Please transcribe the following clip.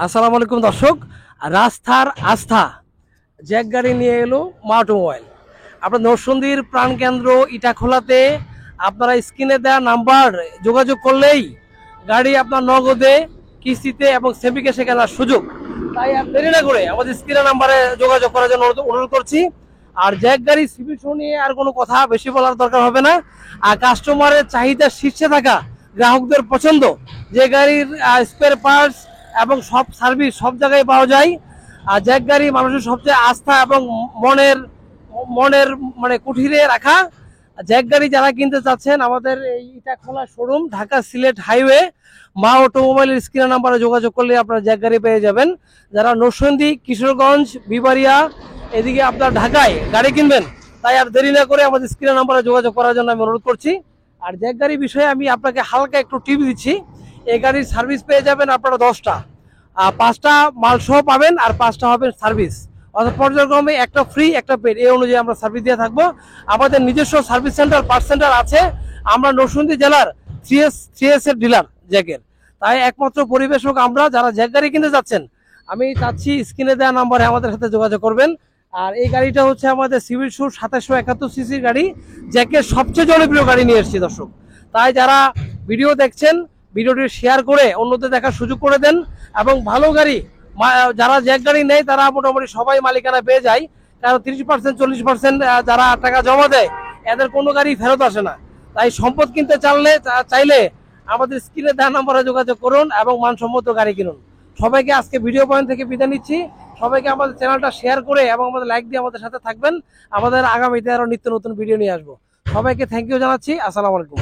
আসসালামু আলাইকুম দর্শক। রাস্তার আস্থা জ্যাক গাড়ি নিয়ে এলো মা অটোমোবাইল। আপনার নরসিংদীর প্রাণকেন্দ্র ইটাখোলাতে আপনারা স্ক্রিনে দেওয়া নাম্বার যোগাযোগ করলেই গাড়ি আপনার নগদে, কিস্তিতে এবং সেমি ক্যাশে কেনার সুযোগ। তাই আর দেরি না করে আমাদের স্ক্রিনে নাম্বারে যোগাযোগ করার জন্য অনুরোধ করছি। আর জ্যাক গাড়ি সিভিল শো নিয়ে আর কোনো কথা বেশি বলার দরকার হবে না। আর কাস্টমারের চাহিদা শীর্ষে থাকা, গ্রাহকদের পছন্দ যে গাড়ির স্পেয়ার পার্টস এবং সব সার্ভিস সব জায়গায় পাওয়া যায়। আর জ্যাক গাড়ি মানুষের সবচেয়ে আস্থা এবং মনের মনের মানে কুঠিরে রাখা। জ্যাক গাড়ি যারা কিনতে চাচ্ছেন, আমাদের এই ইটাখোলা শোরুম, ঢাকা সিলেট হাইওয়ে, মা অটোমোবাইলের স্ক্রিন নাম্বারে যোগাযোগ করলে আপনারা জ্যাক গাড়ি পেয়ে যাবেন। যারা নরসিংদী, কিশোরগঞ্জ, বিবাড়িয়া এদিকে আপনার ঢাকায় গাড়ি কিনবেন, তাই আর দেরি না করে আমাদের স্ক্রিন নাম্বারে যোগাযোগ করার জন্য আমি অনুরোধ করছি। আর জ্যাক গাড়ির বিষয়ে আমি আপনাকে হালকা একটু টিপ দিচ্ছি। এই গাড়ির সার্ভিস পেয়ে যাবেন আপনারা 10টা, 5টা মাল সহ পাবেন আর 5টা হবে সার্ভিস। অর্থাৎ পর্যায়ক্রমে একটা ফ্রি একটা পেড, এই অনুযায়ী আমরা সার্ভিস দিয়ে থাকবো। আমাদের নিজস্ব সার্ভিস সেন্টার, পার্ট সেন্টার আছে। আমরা নরসিংদী জেলার 3S এর ডিলার জ্যাকের। তাই একমাত্র পরিবেশক আমরা। যারা জ্যাক গাড়ি কিনতে যাচ্ছেন, আমি চাচ্ছি স্ক্রিনে দেওয়া নাম্বারে আমাদের সাথে যোগাযোগ করবেন। আর এই গাড়িটা হচ্ছে আমাদের সিভিল শো 2771 সিসির গাড়ি, জ্যাকের সবচেয়ে জনপ্রিয় গাড়ি নিয়ে এসেছি দর্শক। তাই যারা ভিডিও দেখছেন, ভিডিওটি শেয়ার করে অন্যদের দেখার সুযোগ করে দেন। এবং ভালো গাড়ি, যারা জ্যাক গাড়ি নেয় তারা মোটামুটি সবাই মালিকানা পেয়ে যায়। কারণ 30% 40% যারা টাকা জমা দেয়, এদের কোনো গাড়ি ফেরত আসে না। তাই সম্পদ কিনতে চাইলে আমাদের স্ক্রিনে দেওয়া নাম্বারে যোগাযোগ করুন এবং মানসম্মত গাড়ি কিনুন। সবাইকে আজকে ভিডিও পয়েন্ট থেকে বিদায় নিচ্ছি। সবাইকে আমাদের চ্যানেলটা শেয়ার করে এবং আমাদের লাইক দিয়ে আমাদের সাথে থাকবেন। আমাদের আগামীতে আরো নিত্য নতুন ভিডিও নিয়ে আসবো। সবাইকে থ্যাংক ইউ জানাচ্ছি। আসসালামু আলাইকুম।